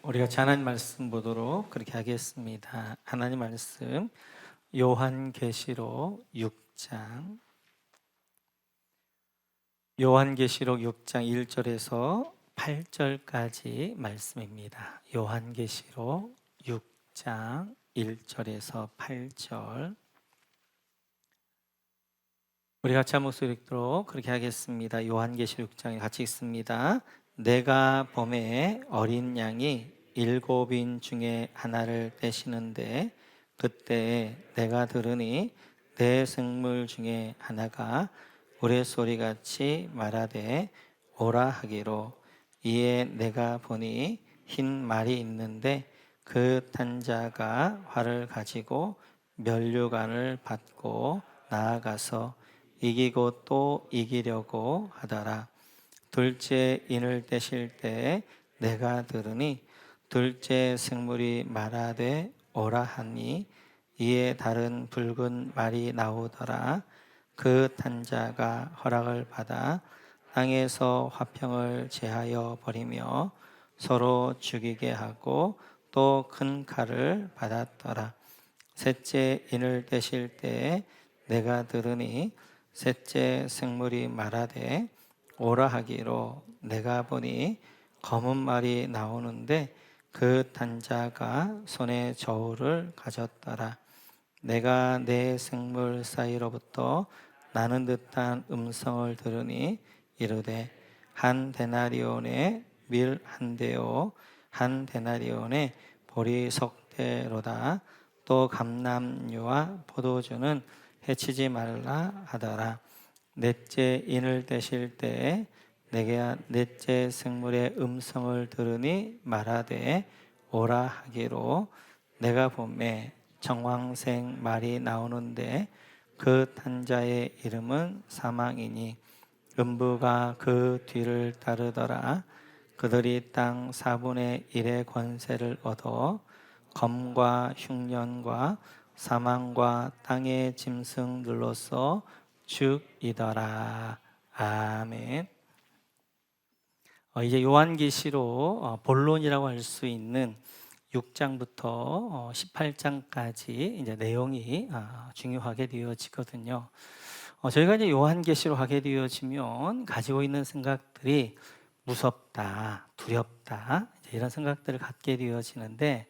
우리가 같이 하나님 말씀 보도록 그렇게 하겠습니다. 하나님 말씀 요한계시록 6장 6장 1절에서 8절까지 말씀입니다. 요한계시록 6장 1절에서 8절. 우리 같이 한 목소리 읽도록 그렇게 하겠습니다. 요한계시록 6장에 같이 읽습니다. 내가 범에 어린 양이 7인 중에 하나를 떼시는데 그때 내가 들으니 내 생물 중에 하나가 우레소리같이 말하되 오라 하기로, 이에 내가 보니 흰 말이 있는데 그 탄 자가 활을 가지고 면류관을 받고 나아가서 이기고 또 이기려고 하더라. 둘째 인을 떼실 때 내가 들으니 둘째 생물이 말하되 오라 하니, 이에 다른 붉은 말이 나오더라. 그 탄 자가 허락을 받아 땅에서 화평을 제하여 버리며 서로 죽이게 하고 또 큰 칼을 받았더라. 셋째 인을 떼실 때 내가 들으니 셋째 생물이 말하되 오라 하기로, 내가 보니 검은 말이 나오는데 그 탄 자가 손에 저울을 가졌더라. 내가 내 생물 사이로부터 나는 듯한 음성을 들으니 이르되, 한 데나리온에 밀 한 대요, 한 데나리온에 보리 석 대로다. 또 감람류와 포도주는 해치지 말라 하더라. 넷째 인을 떼실 때에 내가 넷째 생물의 음성을 들으니 말하되 오라 하기로, 내가 보매 정황생 말이 나오는데 그 탄 자의 이름은 사망이니 음부가 그 뒤를 따르더라. 그들이 땅 4분의 1의 권세를 얻어 검과 흉년과 사망과 땅의 짐승들로서 죽이더라. 아멘. 이제 요한계시록 본론이라고 할 수 있는 6장부터 18장까지 이제 내용이 중요하게 되어지거든요. 저희가 이제 요한계시록 하게 되어지면 가지고 있는 생각들이 무섭다, 두렵다, 이런 생각들을 갖게 되어지는데,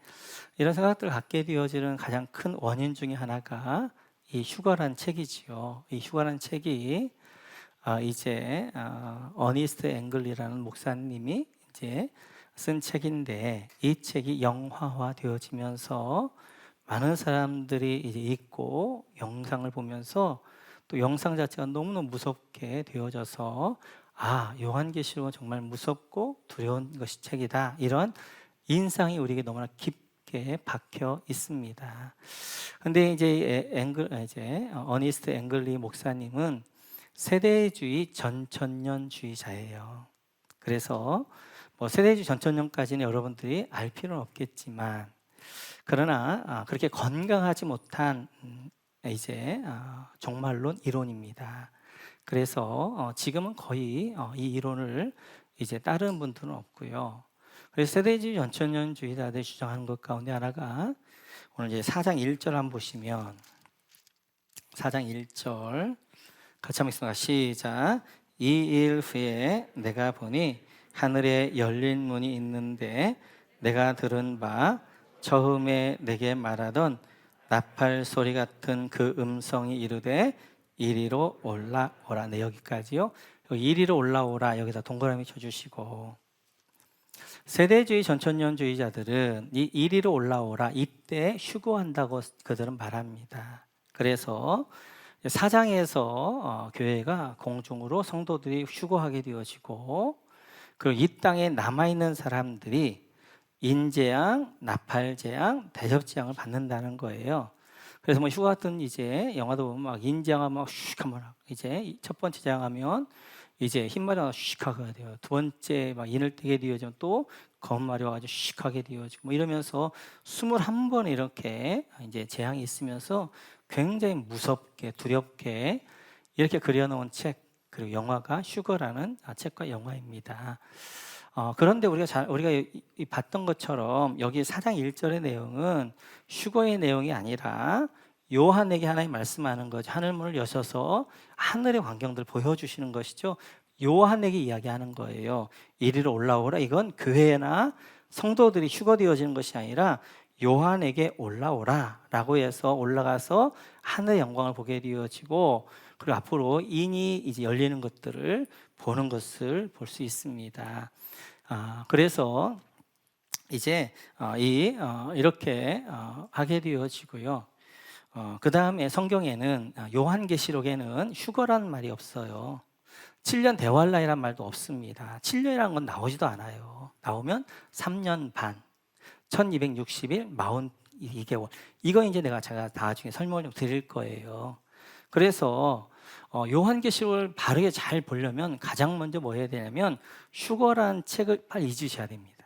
이런 생각들을 갖게 되어지는 가장 큰 원인 중에 하나가 이 휴거란 책이지요. 이 휴거란 책이 이제 어니스트 앵글이라는 목사님이 이제 쓴 책인데, 이 책이 영화화 되어지면서 많은 사람들이 이제 읽고 영상을 보면서 또 영상 자체가 너무너무 무섭게 되어져서 요한계시록은 정말 무섭고 두려운 것이 책이다, 이런 인상이 우리에게 너무나 깊게 박혀 있습니다. 근데 이제 어니스트 앵글리 목사님은 세대주의 전천년주의자예요. 그래서 세대주의 전천년까지는 여러분들이 알 필요는 없겠지만, 그러나 그렇게 건강하지 못한 종말론 이론입니다. 그래서 지금은 거의 이 이론을 이제 따르는 분들은 없고요. 그래서 세대주의 전천년주의자들이 주장하는 것 가운데 하나가, 오늘 이제 4장 1절 한번 보시면, 4장 1절 같이 한번 읽습니다. 시작. 이 일 후에 내가 보니 하늘에 열린 문이 있는데 내가 들은 바 처음에 내게 말하던 나팔 소리 같은 그 음성이 이르되 이리로 올라오라. 네, 여기까지요. 이리로 올라오라, 여기다 동그라미 쳐주시고, 세대주의 전천년주의자들은 이 이리로 올라오라, 이때 휴거한다고 그들은 말합니다. 그래서 사장에서 교회가 공중으로 성도들이 휴거하게 되어지고, 그리고 이 땅에 남아있는 사람들이 인재양, 나팔재앙, 대접재앙을 받는다는 거예요. 그래서 휴가 같은 이제 영화도 보면 막 인재양하면 막 슉 한번 이제 첫 번째 재앙하면 이제 흰말이 와서 슉 하게 돼요. 두 번째 막 인을 떼게 되어지면 또 검은 말이 와가지고 슉 하게 되어지고, 이러면서 21번 이렇게 이제 재앙이 있으면서 굉장히 무섭게 두렵게 이렇게 그려놓은 책, 그리고 영화가 휴거라는 책과 영화입니다. 그런데 우리가 봤던 것처럼 여기 4장 1절의 내용은 휴거의 내용이 아니라 요한에게 하나님 말씀하는 거죠. 하늘문을 여셔서 하늘의 광경들을 보여주시는 것이죠. 요한에게 이야기하는 거예요. 이리로 올라오라. 이건 교회나 성도들이 휴거되어지는 것이 아니라 요한에게 올라오라 라고 해서 올라가서 하늘의 영광을 보게 되어지고, 그리고 앞으로 인이 이제 열리는 것들을 보는 것을 볼 수 있습니다. 그래서 이제 이렇게 하게 되어지고요. 그 다음에 성경에는 요한계시록에는 휴거라는 말이 없어요. 7년 대환란이란 말도 없습니다. 7년이라는 건 나오지도 않아요. 나오면 3년 반, 1260일, 42개월. 이거 이제 제가 나중에 설명을 좀 드릴 거예요. 그래서 요한계시록을 바르게 잘 보려면 가장 먼저 뭐 해야 되냐면 휴거라는 책을 빨리 잊으셔야 됩니다.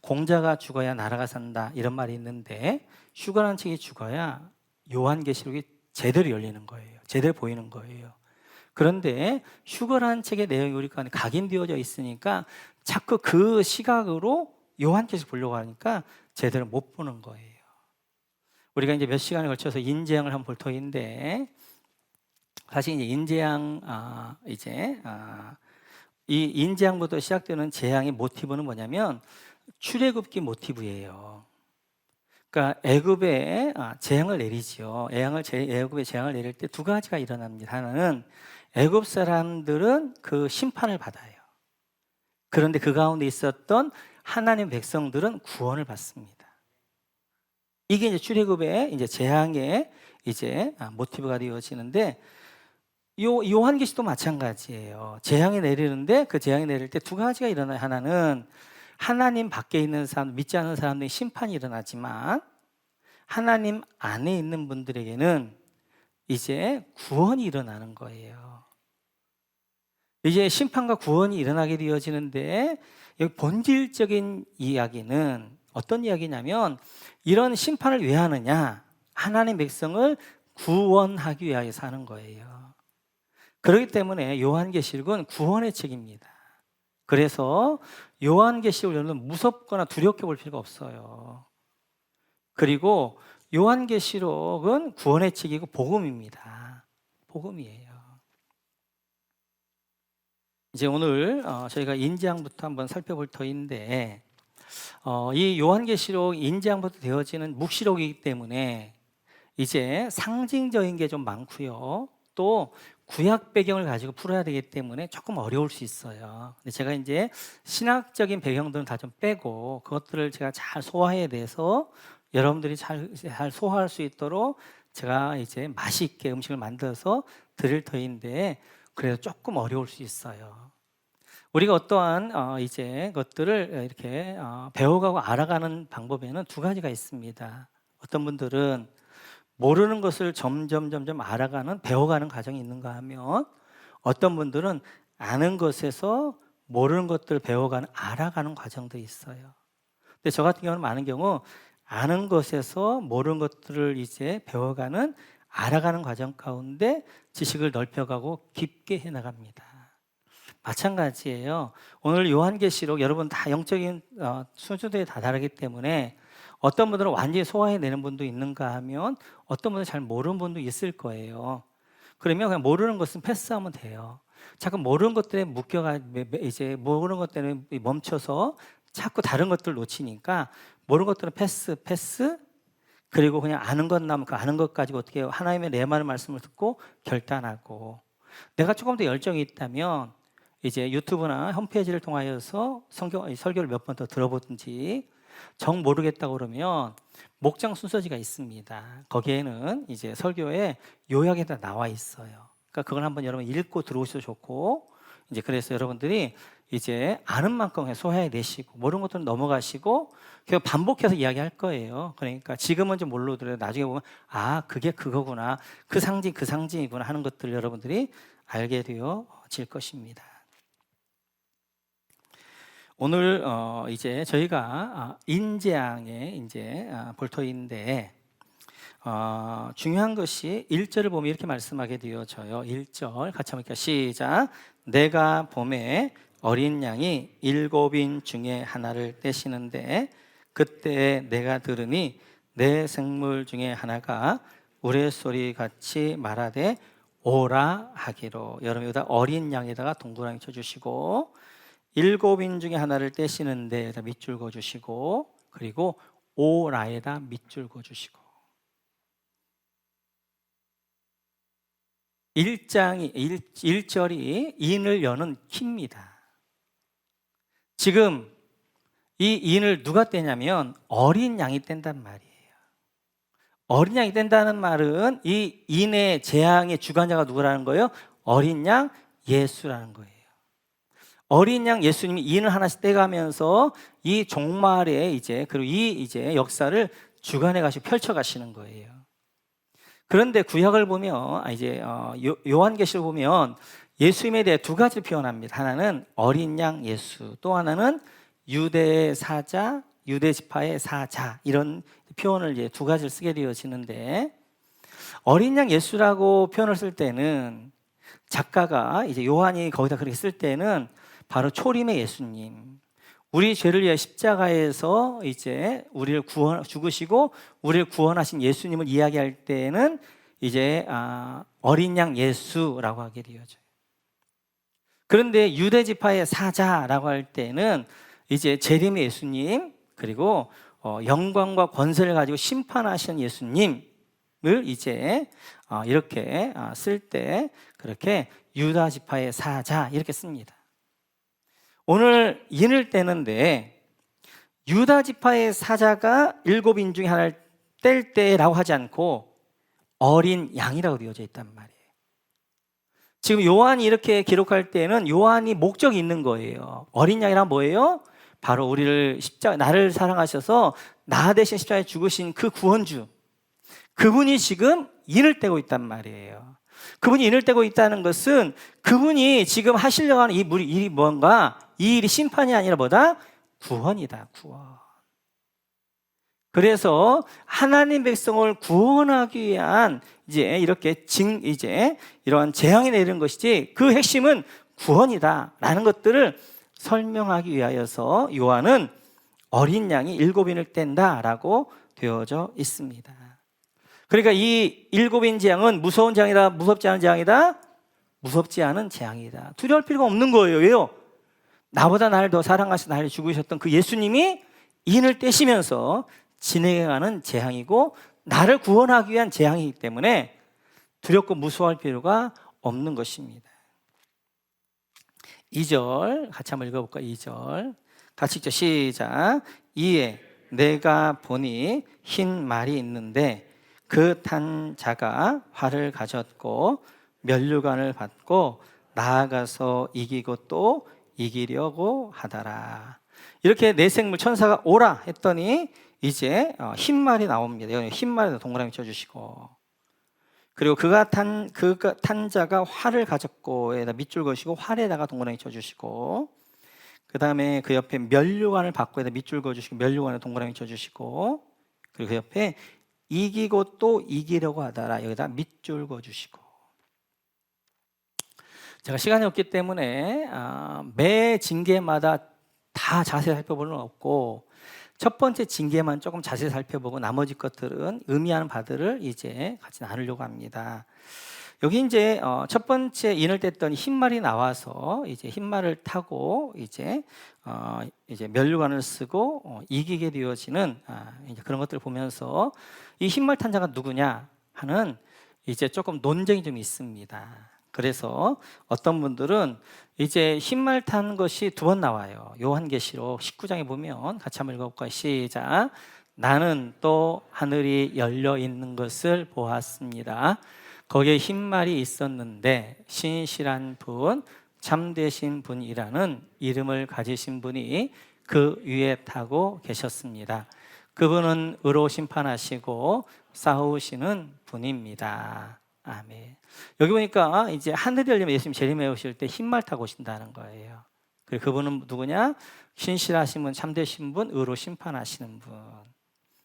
공자가 죽어야 나라가 산다 이런 말이 있는데, 휴거라는 책이 죽어야 요한계시록이 제대로 열리는 거예요. 제대로 보이는 거예요. 그런데 휴거라는 책의 내용이 우리 가운데 각인되어져 있으니까 자꾸 그 시각으로 요한계시록 보려고 하니까 제대로 못 보는 거예요. 우리가 이제 몇 시간에 걸쳐서 인재양을 한번 볼 터인데, 사실 이제 인재양 이 인재양부터 시작되는 재앙의 모티브는 뭐냐면 출애굽기 모티브예요. 그러니까 애굽에 재앙을 내리지요. 애굽에 재앙을 내릴 때 두 가지가 일어납니다. 하나는 애굽 사람들은 그 심판을 받아요. 그런데 그 가운데 있었던 하나님 백성들은 구원을 받습니다. 이게 이제 출애굽의 이제 재앙의 이제 모티브가 되어지는데, 요한계시도 마찬가지예요. 재앙이 내리는데 그 재앙이 내릴 때 두 가지가 일어나요. 하나는 하나님 밖에 있는 사람, 믿지 않는 사람들의 심판이 일어나지만, 하나님 안에 있는 분들에게는 이제 구원이 일어나는 거예요. 이제 심판과 구원이 일어나게 되어지는데, 여기 본질적인 이야기는 어떤 이야기냐면, 이런 심판을 왜 하느냐? 하나님 백성을 구원하기 위하여서 하는 거예요. 그렇기 때문에 요한계시록은 구원의 책입니다. 그래서 요한계시록을 여러분 무섭거나 두렵게 볼 필요가 없어요. 그리고 요한계시록은 구원의 책이고 복음입니다. 복음이에요. 이제 오늘 저희가 인재양부터 한번 살펴볼 터인데, 이 요한계시록 인재양부터 되어지는 묵시록이기 때문에 이제 상징적인 게 좀 많고요. 또 구약 배경을 가지고 풀어야 되기 때문에 조금 어려울 수 있어요. 근데 제가 이제 신학적인 배경들은 다 좀 빼고 그것들을 제가 잘 소화해야 돼서 여러분들이 잘 소화할 수 있도록 제가 이제 맛있게 음식을 만들어서 드릴 터인데, 그래서 조금 어려울 수 있어요. 우리가 어떠한 이제 것들을 이렇게 배워가고 알아가는 방법에는 두 가지가 있습니다. 어떤 분들은 모르는 것을 점점 알아가는, 배워가는 과정이 있는가 하면, 어떤 분들은 아는 것에서 모르는 것들을 배워가는, 알아가는 과정들이 있어요. 근데 저 같은 경우는 많은 경우 아는 것에서 모르는 것들을 이제 배워가는, 알아가는 과정 가운데 지식을 넓혀가고 깊게 해나갑니다. 마찬가지예요. 오늘 요한계시록 여러분 다 영적인 수준들이 다 다르기 때문에 어떤 분들은 완전히 소화해내는 분도 있는가 하면 어떤 분은 잘 모르는 분도 있을 거예요. 그러면 그냥 모르는 것은 패스하면 돼요. 자꾸 모르는 것 때문에 이제 모르는 것 때문에 멈춰서 자꾸 다른 것들을 놓치니까 모르는 것들은 패스. 그리고 그냥 아는 것 남으면 그 아는 것 가지고 어떻게 하나님의 내 말씀을 듣고 결단하고, 내가 조금 더 열정이 있다면 이제 유튜브나 홈페이지를 통하여서 설교를 몇 번 더 들어보든지, 정 모르겠다고 그러면 목장 순서지가 있습니다. 거기에는 이제 설교에 요약이 다 나와 있어요. 그러니까 그걸 한번 여러분 읽고 들어오셔도 좋고, 이제 그래서 여러분들이 이제 아는 만큼 소화해내시고 모르는 것들은 넘어가시고 계속 반복해서 이야기할 거예요. 그러니까 지금은 좀 모르더라도 나중에 보면 그게 그거구나, 그 상징이구나 하는 것들을 여러분들이 알게 되어질 것입니다. 오늘 이제 저희가 인재양의 이제 볼 터인데, 중요한 것이 1절을 보면 이렇게 말씀하게 되어져요. 1절 같이 한번 시작. 내가 봄에 어린 양이 7인 중에 하나를 떼시는데 그때 내가 들으니 내 생물 중에 하나가 우레소리 같이 말하되 오라 하기로. 여러분 여기다 어린 양에다가 동그라미 쳐주시고 7인 중에 하나를 떼시는데 여기다 밑줄 그어주시고 그리고 오라에다 밑줄 그어주시고. 1절이 인을 여는 키입니다. 지금 이 인을 누가 떼냐면 어린 양이 뗀단 말이에요. 어린 양이 뗀다는 말은 이 인의 재앙의 주관자가 누구라는 거예요? 어린 양 예수라는 거예요. 어린 양 예수님이 인을 하나씩 떼가면서 이 종말에 그리고 이 역사를 주관해 가시고 펼쳐 가시는 거예요. 그런데 구약을 보면 요한계시를 보면 예수님에 대해 두 가지를 표현합니다. 하나는 어린 양 예수, 또 하나는 유대 사자, 유대 지파의 사자, 이런 표현을 이제 두 가지를 쓰게 되어지는데, 어린 양 예수라고 표현을 쓸 때는 작가가 요한이 거기다 그렇게 쓸 때는 바로 초림의 예수님, 우리 죄를 위해 십자가에서 우리를 죽으시고 우리를 구원하신 예수님을 이야기할 때는 어린 양 예수라고 하게 되어져요. 그런데 유대 지파의 사자라고 할 때는 재림의 예수님, 그리고 영광과 권세를 가지고 심판하시는 예수님을 이렇게 쓸 때 그렇게 유다 지파의 사자 이렇게 씁니다. 오늘 인을 떼는데 유다 지파의 사자가 7인 중에 하나를 뗄 때라고 하지 않고 어린 양이라고 되어져 있단 말이에요. 지금 요한이 이렇게 기록할 때는 요한이 목적이 있는 거예요. 어린 양이란 뭐예요? 바로 우리를 나를 사랑하셔서 나 대신 십자가에 죽으신 그 구원주, 그분이 지금 인을 떼고 있단 말이에요. 그분이 인을 떼고 있다는 것은 그분이 지금 하시려고 하는 이 일이 뭔가, 이 일이 심판이 아니라 뭐다? 구원이다, 구원. 그래서 하나님 백성을 구원하기 위한 이렇게 이러한 재앙이 내리는 것이지, 그 핵심은 구원이다라는 것들을 설명하기 위하여서 요한은 어린 양이 7인을 뗀다라고 되어져 있습니다. 그러니까 이 7인 재앙은 무서운 재앙이다, 무섭지 않은 재앙이다? 무섭지 않은 재앙이다. 두려울 필요가 없는 거예요. 왜요? 나보다 나를 더 사랑하셔서 나를 죽으셨던 그 예수님이 인을 떼시면서 진행하는 재앙이고 나를 구원하기 위한 재앙이기 때문에 두렵고 무서워할 필요가 없는 것입니다. 2절 같이 한번 읽어볼까요? 2절 같이 읽죠. 시작. 이에 내가 보니 흰 말이 있는데 그 탄 자가 활을 가졌고 면류관을 받고 나아가서 이기고 또 이기려고 하더라. 이렇게 내 생물 천사가 오라 했더니 흰 말이 나옵니다. 흰 말에다 동그라미 쳐주시고, 그리고 그가 탄 자가 활을 가졌고에다 밑줄 그으시고 활에다가 동그라미 쳐주시고, 그 다음에 그 옆에 면류관을 받고에다 밑줄 그어주시고 면류관에 동그라미 쳐주시고, 그리고 그 옆에 이기고 또 이기려고 하더라, 여기다 밑줄 그어주시고. 제가 시간이 없기 때문에 매 징계마다 다 자세히 살펴볼 수는 없고, 첫 번째 징계만 조금 자세히 살펴보고 나머지 것들은 의미하는 바들을 같이 나누려고 합니다. 여기 첫 번째 인을 뗐더니 흰 말이 나와서 흰 말을 타고 면류관을 쓰고 이기게 되어지는 그런 것들을 보면서 이 흰 말 탄 자가 누구냐 하는 조금 논쟁이 좀 있습니다. 그래서 어떤 분들은 흰 말 탄 것이 두 번 나와요. 요한계시록 19장에 보면 같이 한번 읽어볼까요? 시작. 나는 또 하늘이 열려 있는 것을 보았습니다. 거기에 흰 말이 있었는데 신실한 분, 참되신 분이라는 이름을 가지신 분이 그 위에 타고 계셨습니다. 그분은 의로 심판하시고 싸우시는 분입니다. 아멘. 여기 보니까 하늘이 열리면 예수님 재림해 오실 때 흰 말 타고 오신다는 거예요. 그리고 그분은 누구냐? 신실하신 분, 참되신 분, 의로 심판하시는 분.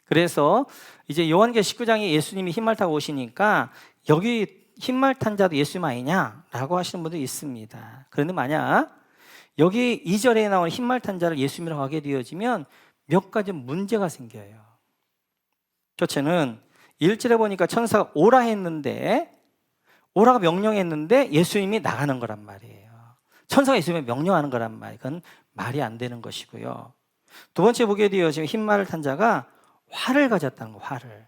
그래서 요한계시록 19장에 예수님이 흰 말 타고 오시니까 여기 흰 말 탄 자도 예수님 아니냐라고 하시는 분들이 있습니다. 그런데 만약 여기 2절에 나오는 흰말 탄 자를 예수님이라고 하게 되어지면 몇 가지 문제가 생겨요. 첫째는 1절에 보니까 천사가 오라 했는데, 오라가 명령했는데 예수님이 나가는 거란 말이에요. 천사가 예수님이 명령하는 거란 말이에요. 그건 말이 안 되는 것이고요. 두 번째 보게 되어지면 흰말을 탄 자가 활을 가졌다는 거, 활을.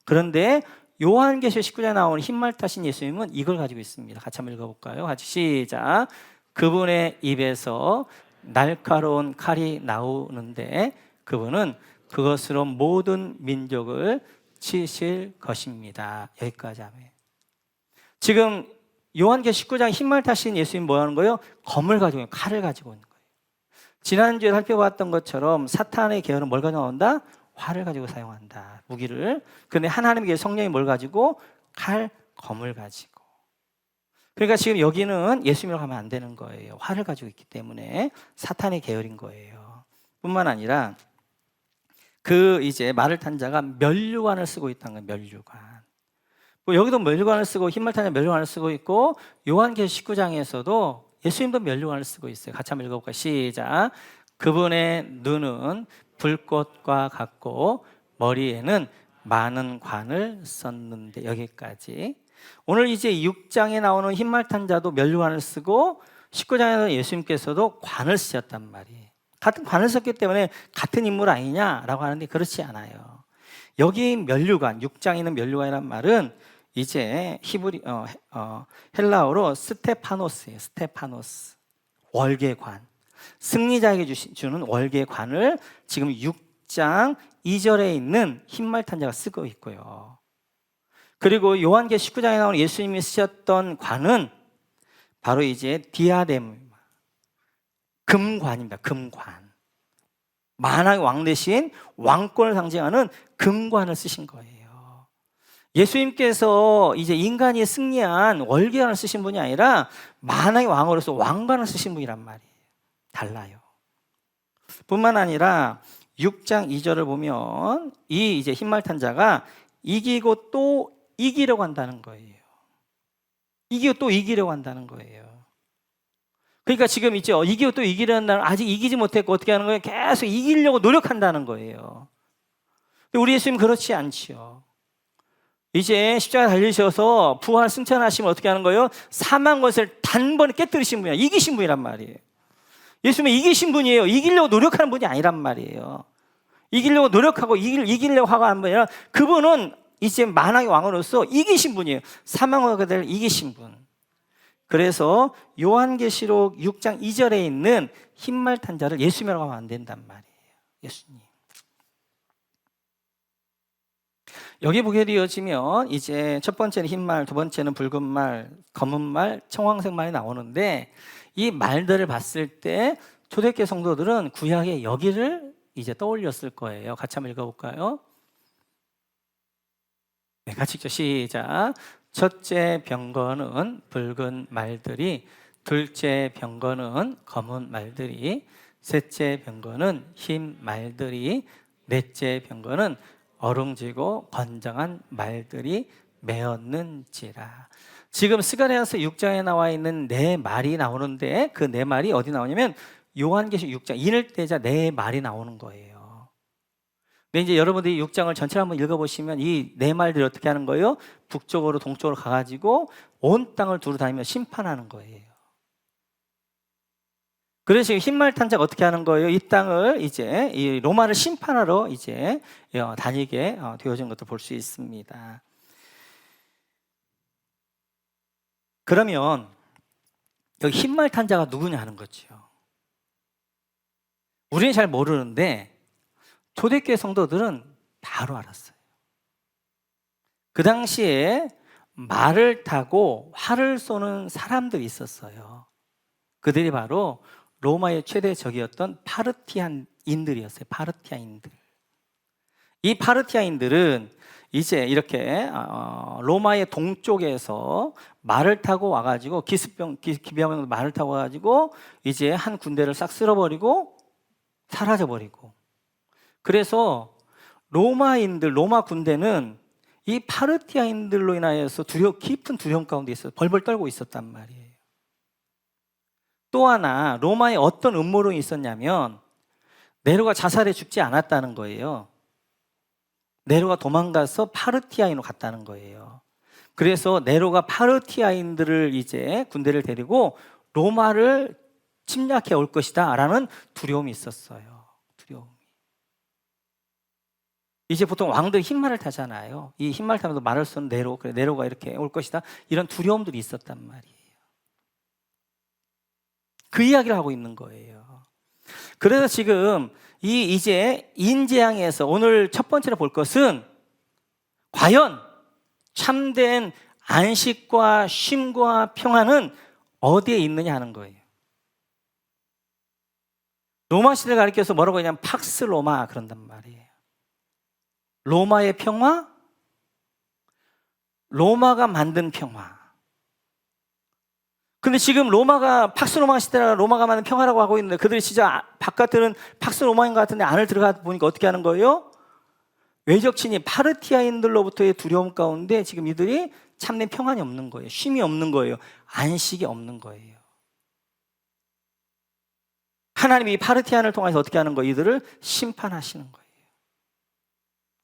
그런데 요한계시록 19장에 나오는 흰말 타신 예수님은 이걸 가지고 있습니다. 같이 한번 읽어볼까요? 같이 시작. 그분의 입에서 날카로운 칼이 나오는데 그분은 그것으로 모든 민족을 치실 것입니다. 여기까지 하면. 지금 요한계시록 19장 흰말 타신 예수님 뭐 하는 거예요? 검을 가지고 있는, 칼을 가지고 있는 거예요. 지난주에 살펴봤던 것처럼 사탄의 계열은 뭘 가지고 나온다? 활을 가지고 사용한다, 무기를. 그런데 하나님의 성령이 뭘 가지고? 칼, 검을 가지고. 그러니까 지금 여기는 예수님이라고 하면 안 되는 거예요. 활을 가지고 있기 때문에 사탄의 계열인 거예요. 뿐만 아니라 그 이제 말을 탄 자가 면류관을 쓰고 있다는 거예요. 면류관. 뭐 여기도 면류관을 쓰고 흰말 탄 자 면류관을 쓰고 있고 요한계시록 19장에서도 예수님도 면류관을 쓰고 있어요. 같이 한번 읽어볼까요? 시작. 그분의 눈은 불꽃과 같고 머리에는 많은 관을 썼는데. 여기까지. 오늘 이제 6장에 나오는 흰말 탄 자도 면류관을 쓰고 19장에서 예수님께서도 관을 쓰셨단 말이에요. 같은 관을 썼기 때문에 같은 인물 아니냐라고 하는데 그렇지 않아요. 여기 면류관, 6장에 있는 면류관이란 말은 이제 헬라어로 스테파노스예요. 스테파노스. 월계관. 승리자에게 주는 월계관을 지금 6장 2절에 있는 흰말 탄 자가 쓰고 있고요. 그리고 요한계시록 19장에 나오는 예수님이 쓰셨던 관은 바로 이제 디아뎀, 금관입니다. 금관. 만왕의 왕 대신 왕권을 상징하는 금관을 쓰신 거예요. 예수님께서 이제 인간이 승리한 월계관을 쓰신 분이 아니라 만왕의 왕으로서 왕관을 쓰신 분이란 말이에요. 달라요. 뿐만 아니라 6장 2절을 보면 이 이제 흰말 탄 자가 이기고 또 이기려고 한다는 거예요. 이기고 또 이기려고 한다는 거예요. 그러니까 지금 이제 이기고 또 이기려는 날 아직 이기지 못했고 어떻게 하는 거예요? 계속 이기려고 노력한다는 거예요. 근데 우리 예수님 그렇지 않지요. 이제 십자가에 달리셔서 부활 승천하시면 어떻게 하는 거예요? 사망 것을 단번에 깨뜨리신 분이야. 이기신 분이란 말이에요. 예수님은 이기신 분이에요. 이기려고 노력하는 분이 아니란 말이에요. 이기려고 노력하고 이기려고 하고 하는 분이 아니라 그분은 이제 만왕의 왕으로서 이기신 분이에요. 사망과 그들을 이기신 분. 그래서 요한계시록 6장 2절에 있는 흰말 탄 자를 예수님이라고 하면 안 된단 말이에요. 예수님. 여기 보게 되어지면 이제 첫 번째는 흰말, 두 번째는 붉은 말, 검은 말, 청황색 말이 나오는데 이 말들을 봤을 때 초대교회 성도들은 구약의 여기를 이제 떠올렸을 거예요. 같이 한번 읽어볼까요? 네, 같이 읽죠. 시작. 첫째 병거는 붉은 말들이, 둘째 병거는 검은 말들이, 셋째 병거는 흰 말들이, 넷째 병거는 어룽지고 건장한 말들이 메었는지라. 지금 스가랴서 6장에 나와 있는 네 말이 나오는데 그 네 말이 어디 나오냐면 요한계시록 6장 인을대자 네 말이 나오는 거예요. 근데 이제 여러분들이 6장을 전체를 한번 읽어보시면 이 네 말들이 어떻게 하는 거예요? 북쪽으로 동쪽으로 가가지고 온 땅을 두루 다니며 심판하는 거예요. 그래서 지금 흰말 탄 자가 어떻게 하는 거예요? 이 땅을 이제 이 로마를 심판하러 이제 다니게 되어진 것도 볼 수 있습니다. 그러면 여기 흰말 탄 자가 누구냐 하는 거죠. 우리는 잘 모르는데 초대교회 성도들은 바로 알았어요. 그 당시에 말을 타고 활을 쏘는 사람들이 있었어요. 그들이 바로 로마의 최대 적이었던 파르티아인들이었어요. 파르티아인들. 이 파르티아인들은 이제 이렇게 로마의 동쪽에서 말을 타고 와가지고 기병 말을 타고 와가지고 이제 한 군대를 싹 쓸어버리고 사라져버리고. 그래서 로마 군대는 이 파르티아인들로 인하여서 깊은 두려움 가운데 있어요. 벌벌 떨고 있었단 말이에요. 또 하나 로마에 어떤 음모론이 있었냐면 네로가 자살해 죽지 않았다는 거예요. 네로가 도망가서 파르티아인으로 갔다는 거예요. 그래서 네로가 파르티아인들을 이제 군대를 데리고 로마를 침략해 올 것이다 라는 두려움이 있었어요. 두려움. 이제 보통 왕들 흰말을 타잖아요. 이 흰말 타면서 말을 쓰는 네로, 그래 네로가 이렇게 올 것이다. 이런 두려움들이 있었단 말이에요. 그 이야기를 하고 있는 거예요. 그래서 지금 이제 인재앙에서 오늘 첫 번째로 볼 것은 과연 참된 안식과 쉼과 평안은 어디에 있느냐 하는 거예요. 로마 시대를 가리켜서 뭐라고 하냐면 팍스 로마 그런단 말이에요. 로마의 평화, 로마가 만든 평화. 근데 지금 로마가 팍스 로마 시대라 로마가 만든 평화라고 하고 있는데 그들이 진짜 바깥에는 팍스 로마인 것 같은데 안을 들어가 보니까 어떻게 하는 거예요? 외적 친위 파르티아인들로부터의 두려움 가운데 지금 이들이 참된 평안이 없는 거예요. 쉼이 없는 거예요. 안식이 없는 거예요. 하나님이 파르티아인을 통해서 어떻게 하는 거예요? 이들을 심판하시는 거예요.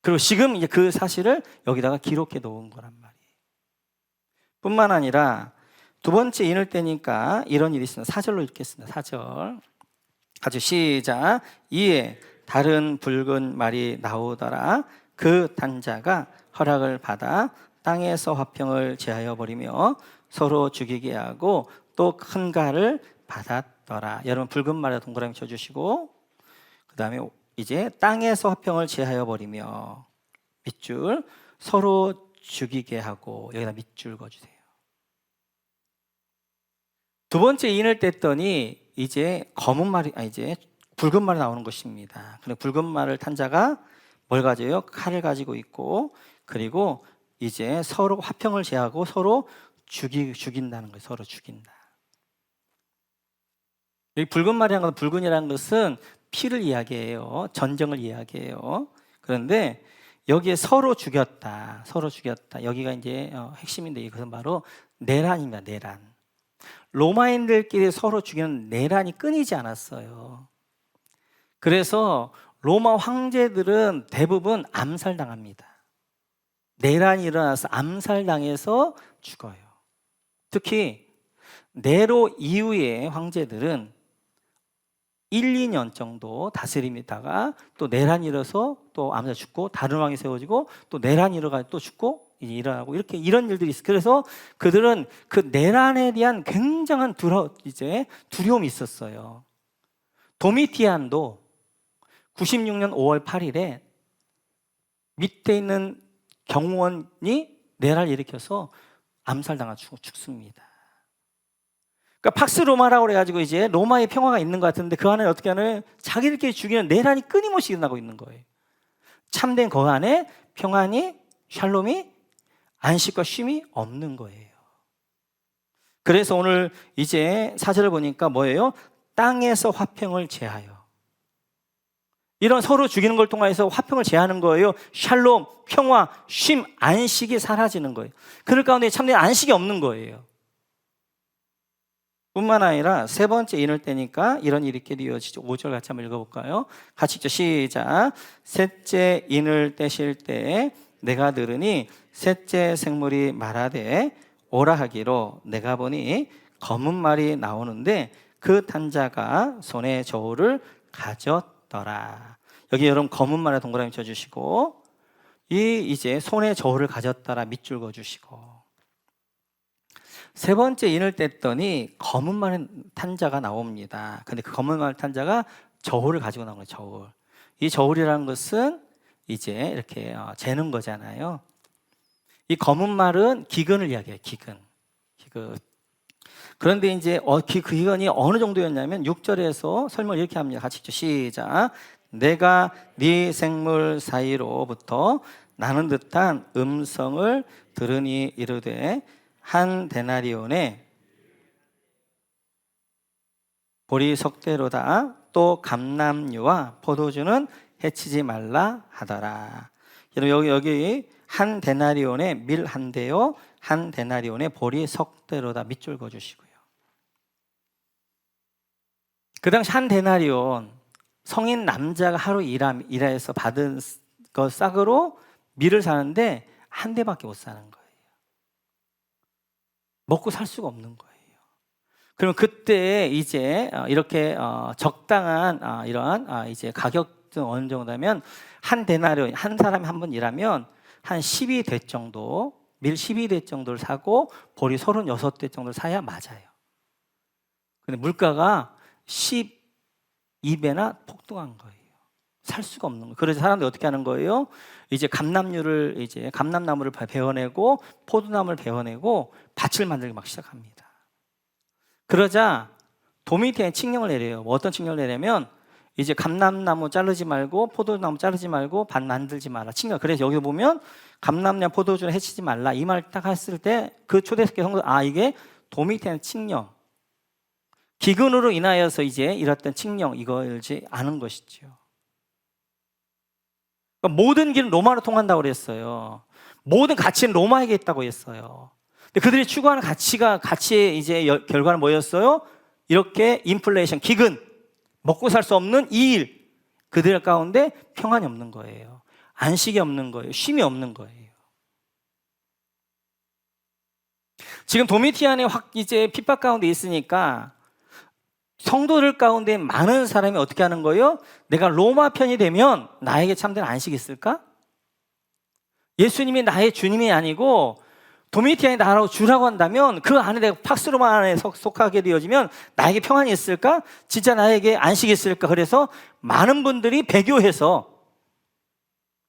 그리고 지금 이제 그 사실을 여기다가 기록해 놓은 거란 말이에요. 뿐만 아니라 두 번째 인을 때니까 이런 일이 있습니다. 4절로 읽겠습니다. 4절. 아주 시작. 이에 다른 붉은 말이 나오더라. 그 단자가 허락을 받아 땅에서 화평을 제하여 버리며 서로 죽이게 하고 또 큰 가를 받았더라. 여러분 붉은 말에 동그라미 쳐주시고 그 다음에 이제 땅에서 화평을 제하여 버리며 밑줄 서로 죽이게 하고 여기다 밑줄 그어주세요. 두 번째 인을 뗐더니 이제 검은 말이 이제 붉은 말이 나오는 것입니다. 근데 붉은 말을 탄 자가 뭘 가져요? 칼을 가지고 있고 그리고 이제 서로 화평을 제하고 서로 죽인다는 거예요. 서로 죽인다. 여기 붉은 말이라는 것은 붉은이라는 것은 피를 이야기해요. 전쟁을 이야기해요. 그런데 여기에 서로 죽였다. 서로 죽였다. 여기가 이제 핵심인데 이것은 바로 내란입니다. 내란. 로마인들끼리 서로 죽이는 내란이 끊이지 않았어요. 그래서 로마 황제들은 대부분 암살당합니다. 내란이 일어나서 암살당해서 죽어요. 특히 네로 이후의 황제들은 1, 2년 정도 다스립니다가 또 내란이 일어서 또 암살 죽고 다른 왕이 세워지고 또 내란이 일어가 또 죽고 일어나고 이렇게 이런 일들이 있어요. 그래서 그들은 그 내란에 대한 굉장한 두려움이 있었어요. 도미티안도 96년 5월 8일에 밑에 있는 경호원이 내란을 일으켜서 암살당하고 죽습니다. 그러니까 팍스 로마라고 그래가지고 이제 로마의 평화가 있는 것 같은데 그 안에 어떻게 하냐면 자기들끼리 죽이는 내란이 끊임없이 일어나고 있는 거예요. 참된 그 안에 평안이 샬롬이 안식과 쉼이 없는 거예요. 그래서 오늘 이제 4절을 보니까 뭐예요? 땅에서 화평을 제하여. 이런 서로 죽이는 걸 통해서 화평을 제하는 거예요. 샬롬, 평화, 쉼, 안식이 사라지는 거예요. 그럴 가운데 참된 안식이 없는 거예요. 뿐만 아니라 세 번째 인을 떼니까 이런 일이 있게 되어지죠. 5절 같이 한번 읽어볼까요? 같이 읽죠. 시작. 셋째 인을 떼실 때 내가 들으니 셋째 생물이 말하되 오라 하기로 내가 보니 검은 말이 나오는데 그 탄자가 손에 저울을 가졌더라. 여기 여러분 검은 말에 동그라미 쳐주시고 이제 손에 저울을 가졌더라 밑줄 그어주시고 세 번째 인을 뗐더니 검은 말 탄자가 나옵니다. 근데 그 검은 말 탄자가 저울을 가지고 나온 거예요. 저울. 이 저울이라는 것은 이제 이렇게 재는 거잖아요. 이 검은 말은 기근을 이야기해요. 기근. 그런데 이제 그 기근이 어느 정도였냐면 6절에서 설명을 이렇게 합니다. 같이 읽죠. 시작. 내가 네 생물 사이로부터 나는 듯한 음성을 들으니 이르되 한 데나리온에 보리 석대로다. 또 감람류와 포도주는 해치지 말라 하더라. 여기 한 데나리온에 밀 한 대요, 한 데나리온에 보리 석대로다 밑줄 그어주시고요. 그 당시 한 데나리온, 성인 남자가 하루 일해서 받은 거 싹으로 밀을 사는데 한 대밖에 못 사는 거예요. 먹고 살 수가 없는 거예요. 그럼 그때 이제 이렇게 적당한 이러한 이제 가격은 어느 정도냐면 한 데나리온, 한 사람이 한 번 일하면 한 12대 정도, 밀 12대 정도를 사고 보리 36대 정도를 사야 맞아요. 근데 물가가 12배나 폭등한 거예요. 살 수가 없는 거예요. 그래서 사람들이 어떻게 하는 거예요? 이제 감람나무를 베어내고 포도나무를 베어내고 밭을 만들기 막 시작합니다. 그러자 도미티안이 칙령을 내려요. 뭐 어떤 칙령을 내려면 이제 감람나무 자르지 말고 포도나무 자르지 말고 밭 만들지 마라. 칙령. 그래서 여기 보면 감람나무 포도주를 해치지 말라. 이 말 딱 했을 때 그 초대석계 성도 이게 도미티안 칙령. 기근으로 인하여서 이제 이랬던 칙령 이거지 않은 것이죠. 그러니까 모든 길은 로마로 통한다고 그랬어요. 모든 가치는 로마에게 있다고 했어요. 근데 그들이 추구하는 가치의 이제 결과는 뭐였어요? 이렇게 인플레이션, 기근, 먹고 살 수 없는 이 일, 그들 가운데 평안이 없는 거예요. 안식이 없는 거예요. 쉼이 없는 거예요. 지금 도미티안이 이제 핍박 가운데 있으니까 성도들 가운데 많은 사람이 어떻게 하는 거예요? 내가 로마 편이 되면 나에게 참된 안식이 있을까? 예수님이 나의 주님이 아니고 도미티안이 나라고 주라고 한다면 그 안에 내가 팍스로마 안에 속하게 되어지면 나에게 평안이 있을까? 진짜 나에게 안식이 있을까? 그래서 많은 분들이 배교해서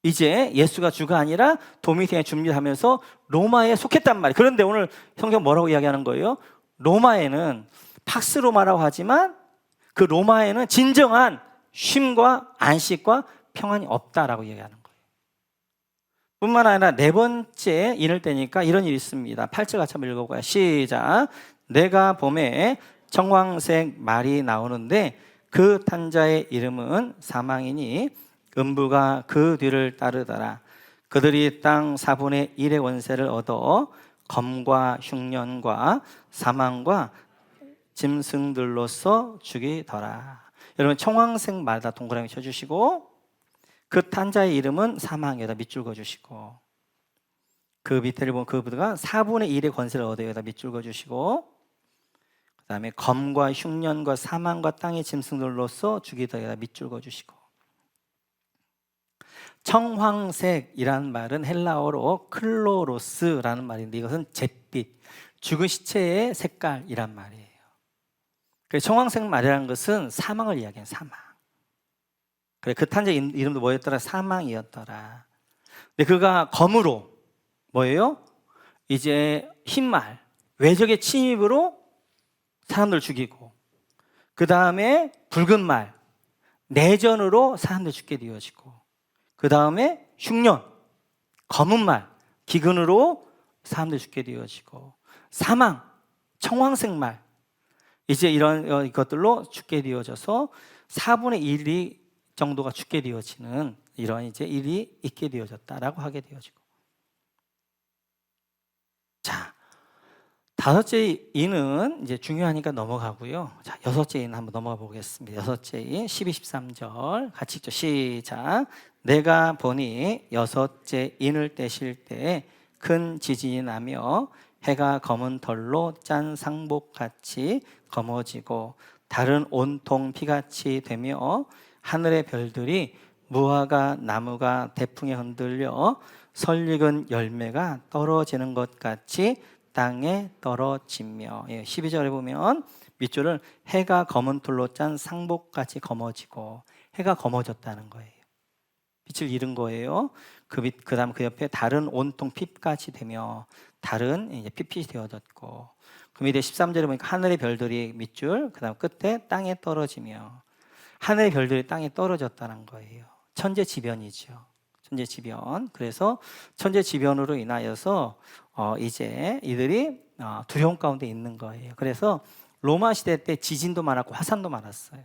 이제 예수가 주가 아니라 도미티안에 준비하면서 로마에 속했단 말이에요. 그런데 오늘 성경 뭐라고 이야기하는 거예요? 로마에는 팍스로마라고 하지만 그 로마에는 진정한 쉼과 안식과 평안이 없다라고 얘기하는 거예요. 뿐만 아니라 네 번째 인을 때니까 이런 일이 있습니다. 8절 같이 한번 읽어볼까요? 시작. 내가 봄에 청황색 말이 나오는데 그 탄자의 이름은 사망이니 음부가 그 뒤를 따르더라. 그들이 땅 4분의 1의 원세를 얻어 검과 흉년과 사망과 짐승들로서 죽이더라. 여러분 청황색 말다 동그라미 쳐주시고 그 탄자의 이름은 사망에다 밑줄 그어주시고 그 밑에를 보면 그부가 4분의 1의 권세를 얻어 여기다 밑줄 그어주시고 그 다음에 검과 흉년과 사망과 땅의 짐승들로서 죽이더라 여기다 밑줄 그어주시고 청황색이라는 말은 헬라어로 클로로스라는 말인데 이것은 잿빛, 죽은 시체의 색깔이란 말이에요. 그래서 청황색 말이라는 것은 사망을 이야기해요. 사망. 그래 그 탄자 이름도 뭐였더라? 사망이었더라. 근데 그가 검으로 뭐예요? 이제 흰말, 외적의 침입으로 사람들 죽이고 그 다음에 붉은 말, 내전으로 사람들 죽게 되어지고 그 다음에 흉년, 검은 말, 기근으로 사람들 죽게 되어지고 사망, 청황색 말 이제 이런 것들로 죽게 되어져서 4분의 1이 정도가 죽게 되어지는 이런 이제 일이 있게 되어졌다라고 하게 되어지고 자 다섯째 인은 이제 중요하니까 넘어가고요. 자 여섯째 인 한번 넘어가 보겠습니다. 여섯째 인 12, 13절 같이 읽죠. 시작. 내가 보니 여섯째 인을 떼실 때 큰 지진이 나며 해가 검은 털로 짠 상복같이 검어지고 달은 온통 피같이 되며 하늘의 별들이 무화과 나무가 대풍에 흔들려 설익은 열매가 떨어지는 것 같이 땅에 떨어지며 12절에 보면 밑줄을 해가 검은 털로 짠 상복같이 검어지고 해가 검어졌다는 거예요. 빛을 잃은 거예요. 그 다음 그 옆에 달은 온통 핏같이 되며 달은 이제 핏빛이 되어졌고 그 밑에 13절에 보니까 하늘의 별들이 밑줄 그 다음 끝에 땅에 떨어지며 하늘의 별들이 땅에 떨어졌다는 거예요. 천재지변이죠. 천재지변. 그래서 천재지변으로 인하여서 이제 이들이 두려움 가운데 있는 거예요. 그래서 로마 시대 때 지진도 많았고 화산도 많았어요.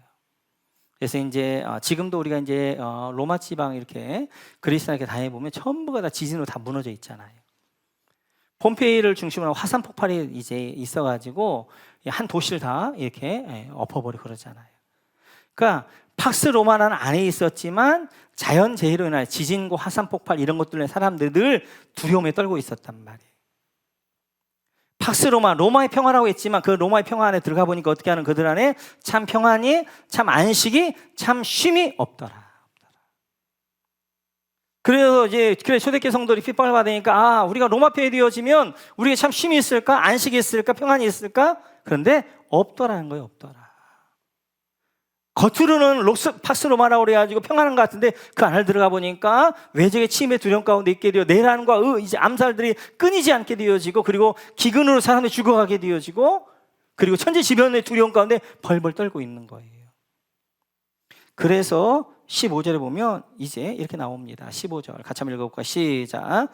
그래서 이제 지금도 우리가 이제 로마 지방 이렇게 그리스나 이렇게 다녀보면 전부가 다 지진으로 다 무너져 있잖아요. 폼페이를 중심으로 화산 폭발이 이제 있어가지고 한 도시를 다 이렇게 엎어버리고 그러잖아요. 그러니까 팍스 로마나는 안에 있었지만 자연재해로 인한 지진과 화산 폭발 이런 것들로 사람들이 늘 두려움에 떨고 있었단 말이에요. 팍스 로마의 평화라고 했지만 그 로마의 평화 안에 들어가 보니까 어떻게 하는 그들 안에 참 평안이, 참 안식이, 참 쉼이 없더라. 그래서 이제 초대교회 성도들이 핍박을 받으니까 우리가 로마 편이 되어지면 우리가 참 쉼이 있을까? 안식이 있을까? 평안이 있을까? 그런데 없더라는 거예요. 없더라. 겉으로는 팍스 로마라고 그래가지고 평안한 것 같은데 그 안을 들어가 보니까 외적의 침해 두려움 가운데 있게 되어 내란과 이제 암살들이 끊이지 않게 되어지고, 그리고 기근으로 사람들이 죽어가게 되어지고, 그리고 천지지변의 두려움 가운데 벌벌 떨고 있는 거예요. 그래서 15절에 보면 이제 이렇게 나옵니다. 15절 같이 한번 읽어볼까요? 시작.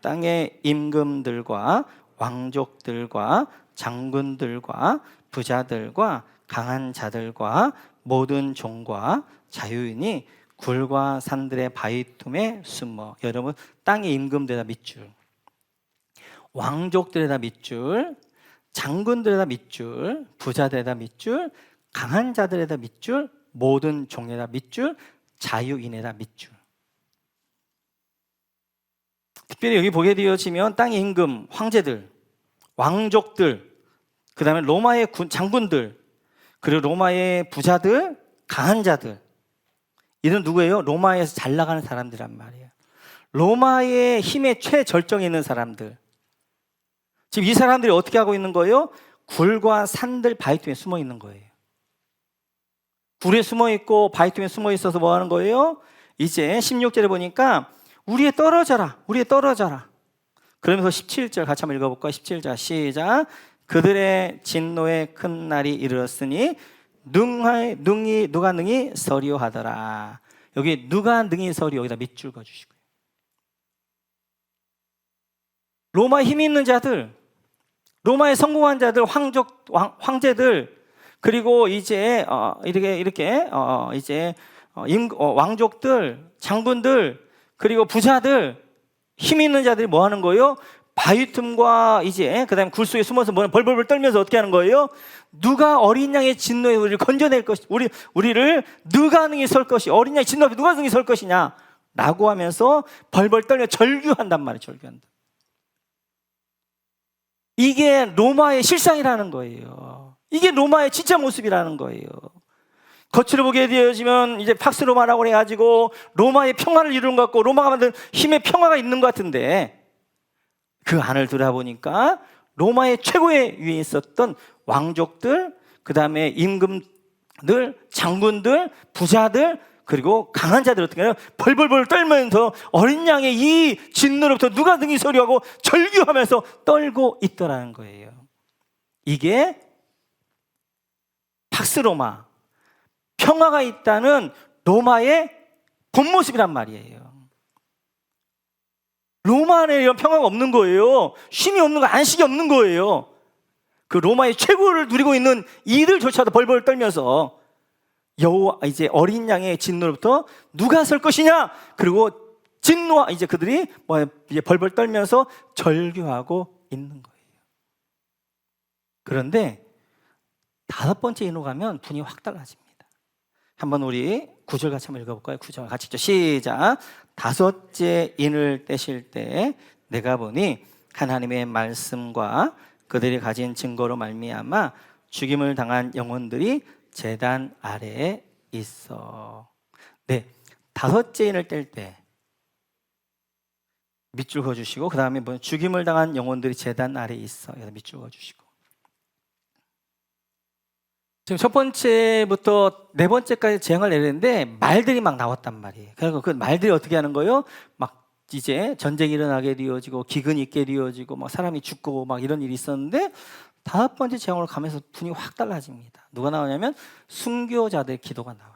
땅의 임금들과 왕족들과 장군들과 부자들과 강한 자들과 모든 종과 자유인이 굴과 산들의 바위틈에 숨어. 여러분, 땅의 임금들에다 밑줄, 왕족들에다 밑줄, 장군들에다 밑줄, 부자들에다 밑줄, 강한 자들에다 밑줄, 모든 종에다 밑줄, 자유인에다 밑줄. 특별히 여기 보게 되어지면 땅의 임금, 황제들, 왕족들, 그 다음에 로마의 장군들, 그리고 로마의 부자들, 강한 자들, 이들은 누구예요? 로마에서 잘 나가는 사람들이란 말이에요. 로마의 힘의 최절정에 있는 사람들. 지금 이 사람들이 어떻게 하고 있는 거예요? 굴과 산들 바위틈에 숨어 있는 거예요. 굴에 숨어 있고 바위틈에 숨어 있어서 뭐 하는 거예요? 이제 16절에 보니까 우리에 떨어져라, 우리에 떨어져라. 그러면서 17절 같이 한번 읽어볼까요? 17절 시작. 그들의 진노의 큰 날이 이르렀으니 누가 능히 서리하더라. 여기 누가 능히 서리오, 여기다 밑줄 그어주시고요. 로마에 힘이 있는 자들, 로마에 성공한 자들, 황제들, 그리고 이제 왕족들, 장군들, 그리고 부자들, 힘 있는 자들이 뭐 하는 거예요? 바위틈과 이제 그다음에 굴 속에 숨어서 벌벌벌 떨면서 어떻게 하는 거예요? 누가 어린 양의 진노에 우리를 건져낼 것이, 우리를 누가 능히 설 것이, 어린 양의 진노 앞에 누가 능히 설 것이냐 라고 하면서 벌벌 떨며 절규한단 말이에요. 절규한다. 이게 로마의 실상이라는 거예요. 이게 로마의 진짜 모습이라는 거예요. 겉으로 보게 되어지면 이제 팍스 로마라고 해가지고 로마의 평화를 이루는 것 같고, 로마가 만든 힘의 평화가 있는 것 같은데, 그 안을 들어보니까 로마의 최고의 위에 있었던 왕족들, 그 다음에 임금들, 장군들, 부자들, 그리고 강한 자들 어떻게 해요? 벌벌벌 떨면서 어린 양의 이 진노로부터 누가 능히 서리하고 절규하면서 떨고 있더라는 거예요. 이게 팍스 로마, 평화가 있다는 로마의 본 모습이란 말이에요. 로마 안에 이런 평화가 없는 거예요. 쉼이 없는 거, 안식이 없는 거예요. 그 로마의 최고를 누리고 있는 이들조차도 벌벌 떨면서 여호와, 이제 어린 양의 진노로부터 누가 설 것이냐? 그리고 진노와 이제 그들이 이제 벌벌 떨면서 절규하고 있는 거예요. 그런데 다섯 번째 인으로 가면 분이 확 달라집니다. 한번 우리 9절 같이 한번 읽어볼까요? 9절 같이 읽죠. 시작. 다섯째 인을 떼실 때 내가 보니 하나님의 말씀과 그들이 가진 증거로 말미암아 죽임을 당한 영혼들이 제단 아래에 있어. 네, 다섯째 인을 뗄 때 밑줄 그어주시고, 그 다음에 죽임을 당한 영혼들이 제단 아래에 있어. 여기다 밑줄 그어주시고, 지금 첫 번째부터 네 번째까지 재앙을 내리는데 말들이 막 나왔단 말이에요. 그래서 그 말들이 어떻게 하는 거예요? 막 이제 전쟁이 일어나게 되어지고 기근이 있게 되어지고 막 사람이 죽고 막 이런 일이 있었는데, 다섯 번째 재앙으로 가면서 분이 확 달라집니다. 누가 나오냐면 순교자들의 기도가 나와요.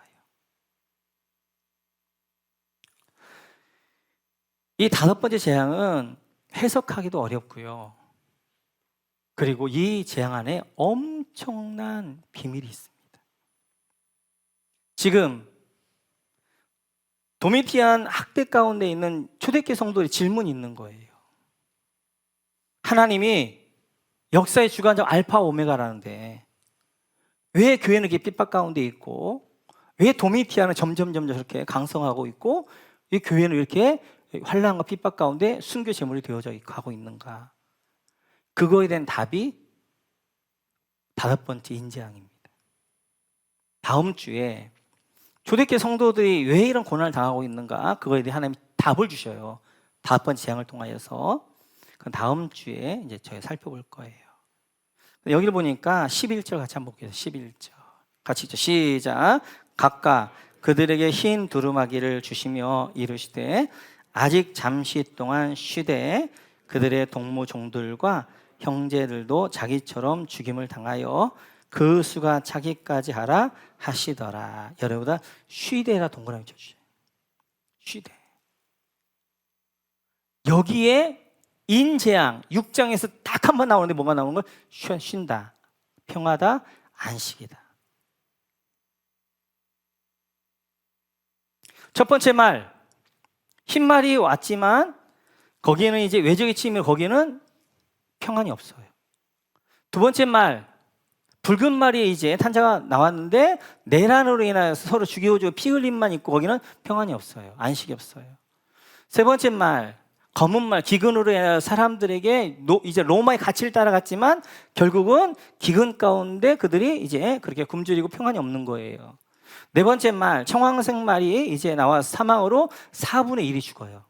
이 다섯 번째 재앙은 해석하기도 어렵고요. 그리고 이 재앙 안에 엄청난 비밀이 있습니다. 지금 도미티안 학대 가운데 있는 초대교회 성도들의 질문이 있는 거예요. 하나님이 역사의 주관자 알파 오메가라는데 왜 교회는 이렇게 핍박 가운데 있고, 왜 도미티아는 점점 저렇게 강성하고 있고 이 교회는 이렇게 환난과 핍박 가운데 순교 제물이 되어져 가고 있는가? 그거에 대한 답이 5번째 인재앙입니다. 다음 주에 초대교회 성도들이 왜 이런 고난을 당하고 있는가? 그거에 대해 하나님이 답을 주셔요. 5번째 재앙을 통하여서. 그 다음 주에 이제 저희 살펴볼 거예요. 여기를 보니까 11절 같이 한번 볼게요. 11절 같이 있죠. 시작. 각각 그들에게 흰 두루마기를 주시며 이르시되 아직 잠시 동안 쉬되 그들의 동무 종들과 형제들도 자기처럼 죽임을 당하여 그 수가 차기까지 하라 하시더라. 여러분들 쉬되라 동그라미 쳐주세요. 쉬되. 여기에 인재앙 6장에서 딱 한 번 나오는데 뭐가 나오는 걸? 쉰다, 평하다, 안식이다. 첫 번째 말, 흰 말이 왔지만 거기에는 이제 외적의 침입, 거기에는 평안이 없어요. 두 번째 말, 붉은 말이 이제 탄자가 나왔는데 내란으로 인하여서 서로 죽이고 피 흘림만 있고 거기는 평안이 없어요. 안식이 없어요. 세 번째 말, 검은 말, 기근으로 인하여 사람들에게 이제 로마의 가치를 따라갔지만 결국은 기근 가운데 그들이 이제 그렇게 굶주리고 평안이 없는 거예요. 네 번째 말, 청황색 말이 이제 나와서 사망으로 4분의 1이 죽어요.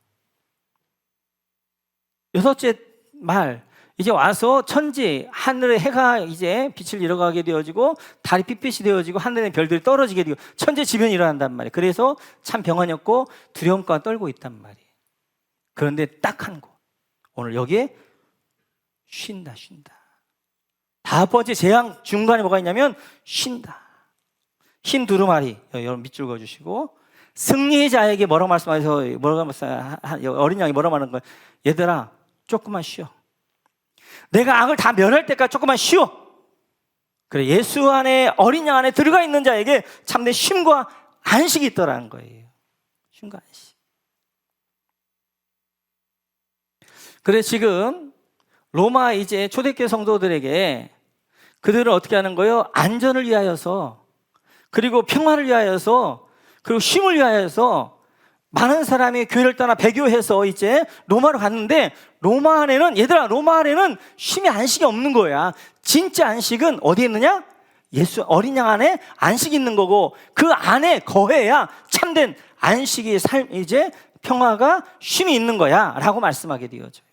여섯째 말, 이제 와서 천지, 하늘의 해가 이제 빛을 잃어가게 되어지고 달이 핏빛이 되어지고 하늘의 별들이 떨어지게 되고 천재지변이 일어난단 말이에요. 그래서 참 병환이 없고 두려움과 떨고 있단 말이에요. 그런데 딱 한 곳, 오늘 여기에 쉰다. 다섯 번째 재앙 중간에 뭐가 있냐면 쉰다. 흰 두루마리, 여러분 밑줄 그어주시고, 승리자에게 뭐라고 말씀하셔서 어린 양이 뭐라고 말하는 거예요? 얘들아 조금만 쉬어. 내가 악을 다 멸할 때까지 조금만 쉬어. 그래, 예수 안에, 어린 양 안에 들어가 있는 자에게 참된 쉼과 안식이 있더라는 거예요. 쉼과 안식. 그래, 지금 로마 이제 초대교회 성도들에게 그들은 어떻게 하는 거예요? 안전을 위하여서, 그리고 평화를 위하여서, 그리고 쉼을 위하여서 많은 사람이 교회를 떠나 배교해서 이제 로마로 갔는데, 로마 안에는, 얘들아, 로마 안에는 쉼이 안식이 없는 거야. 진짜 안식은 어디에 있느냐? 예수 어린 양 안에 안식이 있는 거고, 그 안에 거해야 참된 안식이 이제 평화가 쉼이 있는 거야 라고 말씀하게 되어져요.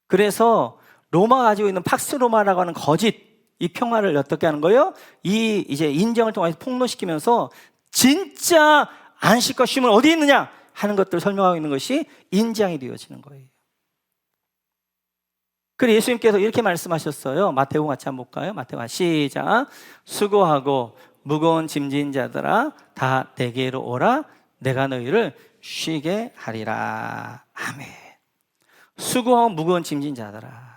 그래서 로마가 가지고 있는 팍스 로마라고 하는 거짓 이 평화를 어떻게 하는 거예요? 이 이제 인정을 통해서 폭로시키면서 진짜 안식과 쉼은 어디에 있느냐 하는 것들을 설명하고 있는 것이 인장이 되어지는 거예요. 그래서 예수님께서 이렇게 말씀하셨어요. 마태복음 같이 한번 볼까요? 마태복음 시작. 수고하고 무거운 짐진 자들아 다 내게로 오라. 내가 너희를 쉬게 하리라. 아멘. 수고하고 무거운 짐진 자들아.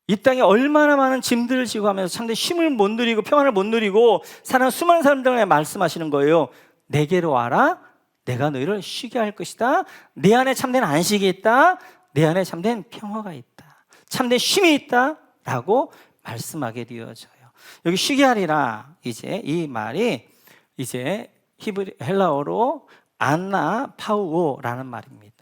이 땅에 얼마나 많은 짐들을 지고 하면서 참된 쉼을 못 누리고 평안을 못 누리고 사는 수많은 사람들에게 말씀하시는 거예요. 내게로 와라. 내가 너희를 쉬게 할 것이다. 내 안에 참된 안식이 있다. 내 안에 참된 평화가 있다. 참된 쉼이 있다. 라고 말씀하게 되어져요. 여기 쉬게 하리라. 이제 이 말이 이제 헬라어로 아나파우오라는 말입니다.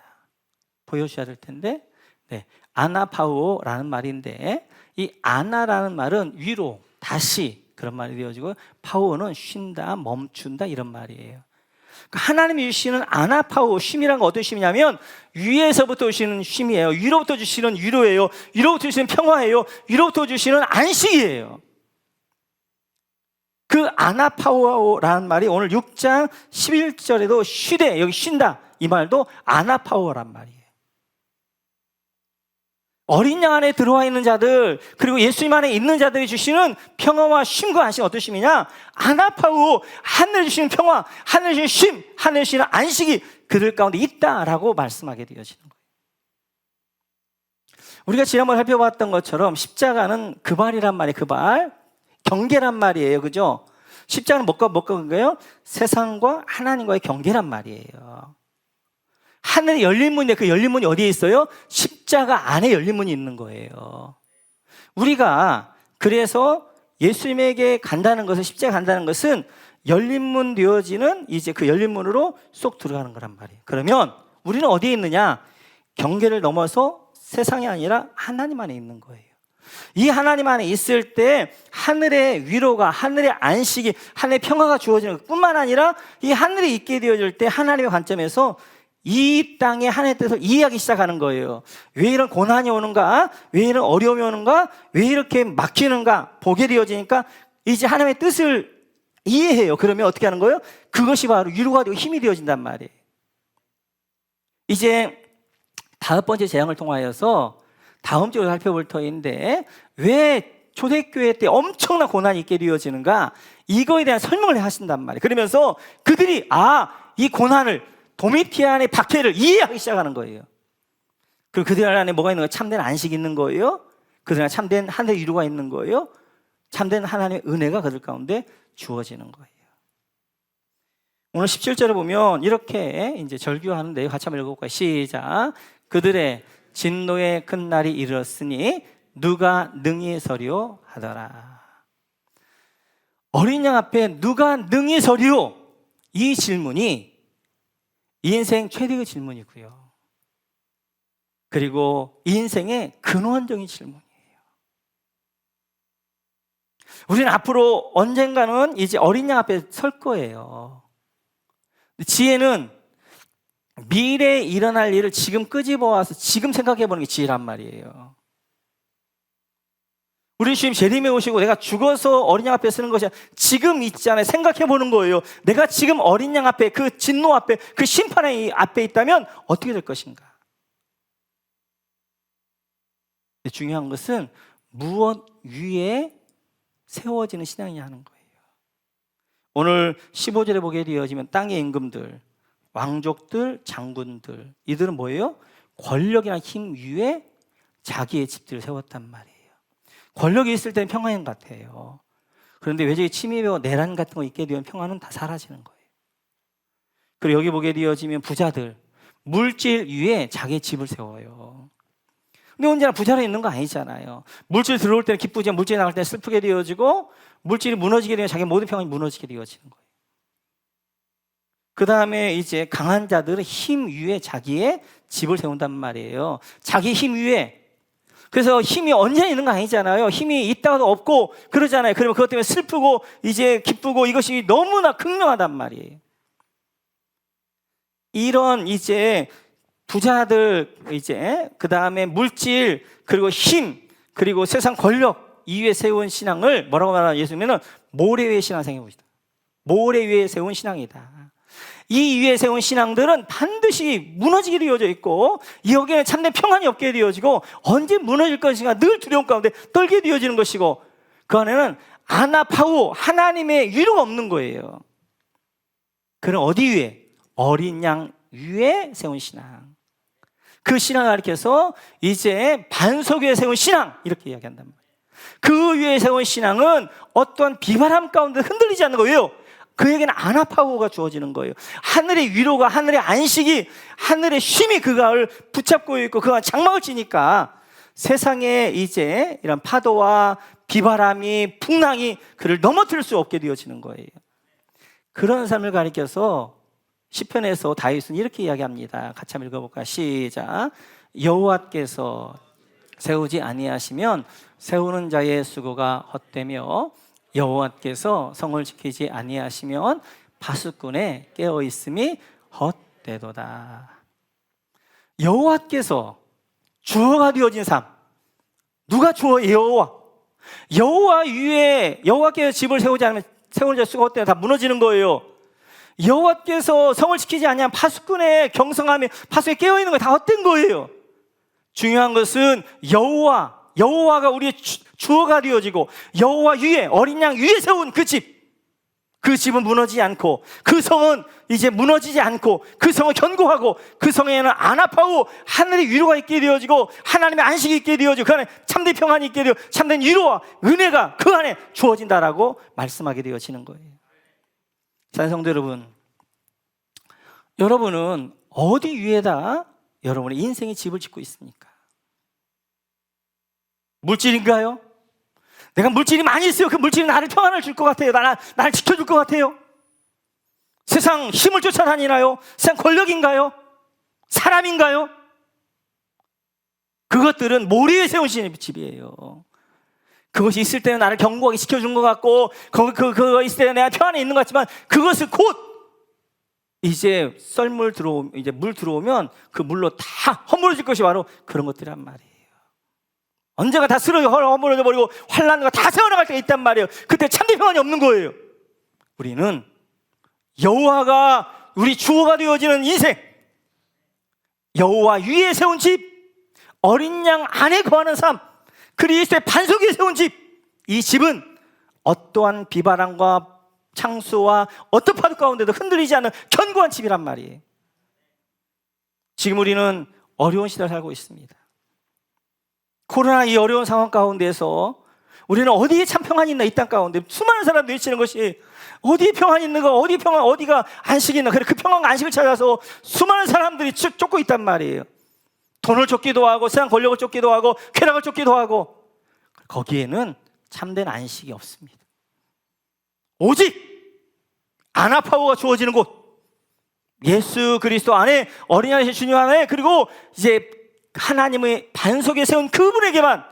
보여주셔야 될 텐데, 네, 아나파우오라는 말인데, 이 아나라는 말은 위로, 다시 그런 말이 되어지고, 파우오는 쉰다, 멈춘다 이런 말이에요. 하나님이 주시는 아나파우오, 쉼이란 건 어떤 쉼이냐면 위에서부터 주시는 쉼이에요. 위로부터 주시는 위로예요. 위로부터 주시는 평화예요. 위로부터 주시는 안식이에요. 그 아나파우오라는 말이 오늘 6장 11절에도 쉬되, 여기 쉰다 이 말도 아나파우오란 말이에요. 어린 양 안에 들어와 있는 자들, 그리고 예수님 안에 있는 자들이 주시는 평화와 쉼과 안식은 어떤 쉼이냐? 아나파우오, 하늘 주시는 평화, 하늘 주시는 쉼, 하늘 주시는 안식이 그들 가운데 있다라고 말씀하게 되어지는 거예요. 우리가 지난번에 살펴봤던 것처럼 십자가는 그발이란 말이에요. 그발, 경계란 말이에요. 그죠? 십자가는 뭐가 근거예요? 세상과 하나님과의 경계란 말이에요. 하늘에 열린 문인데 그 열린 문이 어디에 있어요? 십자가 안에 열린 문이 있는 거예요. 우리가 그래서 예수님에게 간다는 것은, 십자가 간다는 것은 열린 문 되어지는 이제 그 열린 문으로 쏙 들어가는 거란 말이에요. 그러면 우리는 어디에 있느냐? 경계를 넘어서 세상이 아니라 하나님 안에 있는 거예요. 이 하나님 안에 있을 때 하늘의 위로가, 하늘의 안식이, 하늘의 평화가 주어지는 것 뿐만 아니라 이 하늘에 있게 되어질 때 하나님의 관점에서 이 땅의 하나님의 뜻을 이해하기 시작하는 거예요. 왜 이런 고난이 오는가? 왜 이런 어려움이 오는가? 왜 이렇게 막히는가? 보게 되어지니까 이제 하나님의 뜻을 이해해요. 그러면 어떻게 하는 거예요? 그것이 바로 위로가 되고 힘이 되어진단 말이에요. 이제 5번째 재앙을 통하여서 다음 주로 살펴볼 터인데 왜 초대교회 때 엄청난 고난이 있게 되어지는가? 이거에 대한 설명을 하신단 말이에요. 그러면서 그들이 이 고난을, 도미티안의 박해를 이해하기 시작하는 거예요. 그리고 그들 안에 뭐가 있는 거예요? 참된 안식이 있는 거예요. 그들 안에 참된 하늘의 위로가 있는 거예요. 참된 하나님의 은혜가 그들 가운데 주어지는 거예요. 오늘 17절에 보면 이렇게 이제 절규하는데 같이 한번 읽어볼까요? 시작. 그들의 진노의 큰 날이 이르렀으니 누가 능히 서리오 하더라. 어린 양 앞에 누가 능히 서리오? 이 질문이 이 인생 최대의 질문이고요. 그리고 이 인생의 근원적인 질문이에요. 우리는 앞으로 언젠가는 이제 어린 양 앞에 설 거예요. 지혜는 미래에 일어날 일을 지금 끄집어와서 지금 생각해 보는 게 지혜란 말이에요. 우리 주님 재림에 오시고 내가 죽어서 어린 양 앞에 서는 것이 아니라 지금 있잖아요. 생각해 보는 거예요. 내가 지금 어린 양 앞에, 그 진노 앞에, 그 심판의 앞에 있다면 어떻게 될 것인가? 중요한 것은 무엇 위에 세워지는 신앙이냐 하는 거예요. 오늘 15절에 보게 되어지면 땅의 임금들, 왕족들, 장군들, 이들은 뭐예요? 권력이나 힘 위에 자기의 집들을 세웠단 말이에요. 권력이 있을 때는 평화인 것 같아요. 그런데 외적의 침입이고 내란 같은 거 있게 되면 평화는 다 사라지는 거예요. 그리고 여기 보게 되어지면 부자들, 물질 위에 자기의 집을 세워요. 근데 언제나 부자로 있는 거 아니잖아요. 물질 들어올 때는 기쁘지만 물질이 나갈 때는 슬프게 되어지고, 물질이 무너지게 되면 자기 모든 평안이 무너지게 되어지는 거예요. 그 다음에 이제 강한 자들은 힘 위에 자기의 집을 세운단 말이에요. 자기 힘 위에. 그래서 힘이 언제나 있는 거 아니잖아요. 힘이 있다가도 없고 그러잖아요. 그러면 그것 때문에 슬프고 이제 기쁘고 이것이 너무나 극명하단 말이에요. 이런 이제 부자들, 이제 그 다음에 물질, 그리고 힘, 그리고 세상 권력 이 위에 세운 신앙을 뭐라고 말하나 예수님은 모래 위에 신앙 생각해봅시다. 모래 위에 세운 신앙이다. 이 위에 세운 신앙들은 반드시 무너지게 되어져 있고, 여기에는 참된 평안이 없게 되어지고, 언제 무너질 것인가 늘 두려움 가운데 떨게 되어지는 것이고, 그 안에는 아나파우 하나님의 위로가 없는 거예요. 그럼 어디 위에? 어린 양 위에 세운 신앙. 그 신앙을 가리켜서 이제 반석 위에 세운 신앙 이렇게 이야기한단 말이에요. 그 위에 세운 신앙은 어떠한 비바람 가운데 흔들리지 않는 거예요. 그에게는 아나파워가 주어지는 거예요. 하늘의 위로가, 하늘의 안식이, 하늘의 쉼이 그가 붙잡고 있고 그가 장막을 치니까 세상에 이제 이런 파도와 비바람이, 풍랑이 그를 넘어뜨릴 수 없게 되어지는 거예요. 그런 삶을 가리켜서 시편에서 다윗은 이렇게 이야기합니다. 같이 한번 읽어볼까요? 시작. 여호와께서 세우지 아니하시면 세우는 자의 수고가 헛되며 여호와께서 성을 지키지 아니하시면 파수꾼의 깨어 있음이 헛되도다. 여호와께서 주어가 되어진 삶. 누가 주어? 여호와. 여호와 위에 여호와께서 집을 세우지 않으면 세우는 자의 수고가 헛되면 다 무너지는 거예요. 여호와께서 성을 지키지 아니하면 파수꾼의 경성함이 파수에 깨어 있는 거 다 헛된 거예요. 중요한 것은 여호와가 우리의 주어가 되어지고 여호와 위에, 어린 양 위에 세운 그 집, 그 집은 무너지지 않고, 그 성은 이제 무너지지 않고, 그 성은 견고하고, 그 성에는 아나파우 하늘의 위로가 있게 되어지고 하나님의 안식이 있게 되어지고 그 안에 참된 평안이 있게 되어 참된 위로와 은혜가 그 안에 주어진다라고 말씀하게 되어지는 거예요. 사랑하는 성도 여러분, 여러분은 어디 위에다 여러분의 인생의 집을 짓고 있습니까? 물질인가요? 내가 물질이 많이 있어요. 그 물질이 나를 평안을 줄 것 같아요. 나를 지켜줄 것 같아요. 세상 힘을 쫓아다니나요? 세상 권력인가요? 사람인가요? 그것들은 모래 위에 세운 집이에요. 그것이 있을 때는 나를 견고하게 지켜준 것 같고, 그거 있을 때는 내가 평안에 있는 것 같지만, 그것을 곧 이제 이제 물 들어오면 그 물로 다 허물어질 것이 바로 그런 것들이란 말이에요. 언젠가 다 허물어져 버리고 환난과 다 세워나갈 때가 있단 말이에요. 그때 참된 평안이 없는 거예요. 우리는 여호와가 우리 주어가 되어지는 인생, 여호와 위에 세운 집, 어린 양 안에 거하는 삶, 그리스도의 반석 위에 세운 집, 이 집은 어떠한 비바람과 창수와 어떤 파도 가운데도 흔들리지 않는 견고한 집이란 말이에요. 지금 우리는 어려운 시대를 살고 있습니다. 코로나 이 어려운 상황 가운데서 우리는 어디에 참 평안이 있나, 이 땅 가운데 수많은 사람들이 외치는 것이 어디에 평안이 있는가, 어디가 안식이 있나. 그래, 그 평안과 안식을 찾아서 수많은 사람들이 쫓고 있단 말이에요. 돈을 쫓기도 하고 세상 권력을 쫓기도 하고 쾌락을 쫓기도 하고, 거기에는 참된 안식이 없습니다. 오직 아나파우가 주어지는 곳, 예수 그리스도 안에, 어린 양이신 주님 안에, 그리고 이제 하나님의 반석에 세운 그분에게만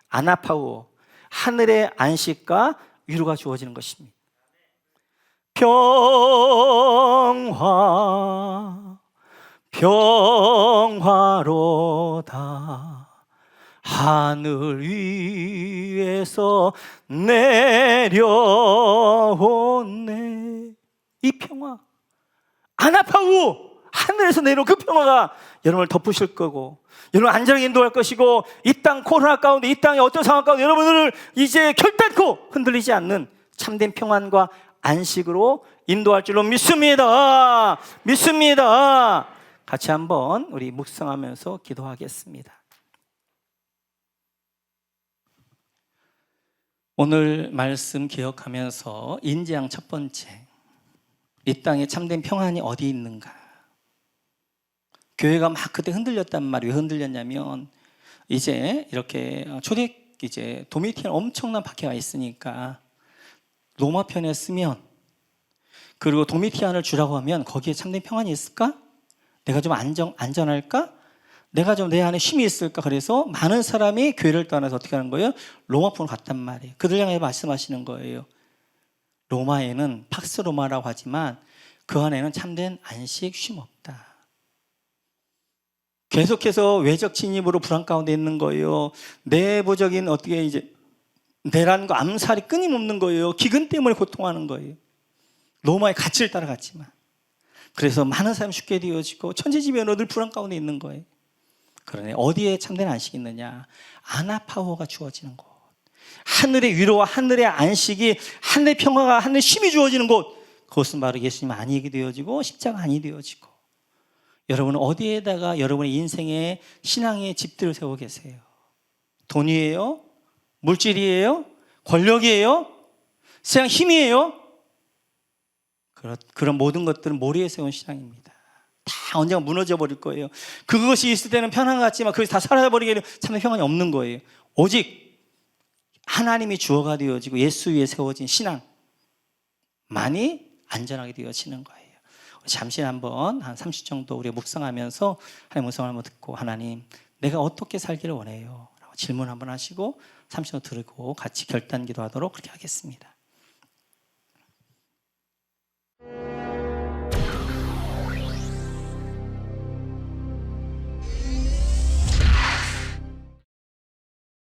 아나파우, 하늘의 안식과 위로가 주어지는 것입니다. 평화로다 하늘 위에서 내려오네. 이 평화, 아나파우, 하늘에서 내려온 그 평화가 여러분을 덮으실 거고, 여러분 안전하게 인도할 것이고, 이 땅 코로나 가운데, 이 땅의 어떤 상황 가운데 여러분들을 이제 결단코 흔들리지 않는 참된 평안과 안식으로 인도할 줄로 믿습니다. 같이 한번 우리 묵상하면서 기도하겠습니다. 오늘 말씀 기억하면서 인지한 첫 번째, 이 땅에 참된 평안이 어디 있는가? 교회가 막 그때 흔들렸단 말이에요. 왜 흔들렸냐면, 이제 이렇게 이제 도미티안 엄청난 박해가 있으니까 로마 편에 쓰면, 그리고 도미티안을 주라고 하면 거기에 참된 평안이 있을까? 내가 좀 안전할까? 내가 좀 내 안에 쉼이 있을까? 그래서 많은 사람이 교회를 떠나서 어떻게 하는 거예요? 로마풍으로 갔단 말이에요. 그들 향해 말씀하시는 거예요. 로마에는 팍스 로마라고 하지만 그 안에는 참된 안식, 쉼 없다. 계속해서 외적 침입으로 불안 가운데 있는 거예요. 내부적인 어떻게 이제 내란과 암살이 끊임없는 거예요. 기근 때문에 고통하는 거예요. 로마의 가치를 따라갔지만. 그래서 많은 사람이 죽게 되어지고 천지지변으로 늘 불안 가운데 있는 거예요. 그러네, 어디에 참된 안식이 있느냐? 아나파워가 주어지는 곳, 하늘의 위로와 하늘의 안식이, 하늘의 평화가, 하늘의 쉼이 주어지는 곳, 그것은 바로 예수님 안이 되어지고 십자가 안이 되어지고. 여러분은 어디에다가 여러분의 인생의 신앙의 집들을 세우고 계세요? 돈이에요? 물질이에요? 권력이에요? 세상 힘이에요? 그런 모든 것들은 모래에 세운 신앙입니다. 다 언젠가 무너져 버릴 거예요. 그것이 있을 때는 편한 것 같지만 그것이 다 사라져버리게 되면 참 평안이 없는 거예요. 오직 하나님이 주어가 되어지고 예수 위에 세워진 신앙만이 안전하게 되어지는 거예요. 잠시 한번 한 30초 정도 우리가 묵상하면서 하나님 음성을 한번 듣고, 하나님, 내가 어떻게 살기를 원해요? 라고 질문 한번 하시고 30초 들고 같이 결단 기도하도록 그렇게 하겠습니다.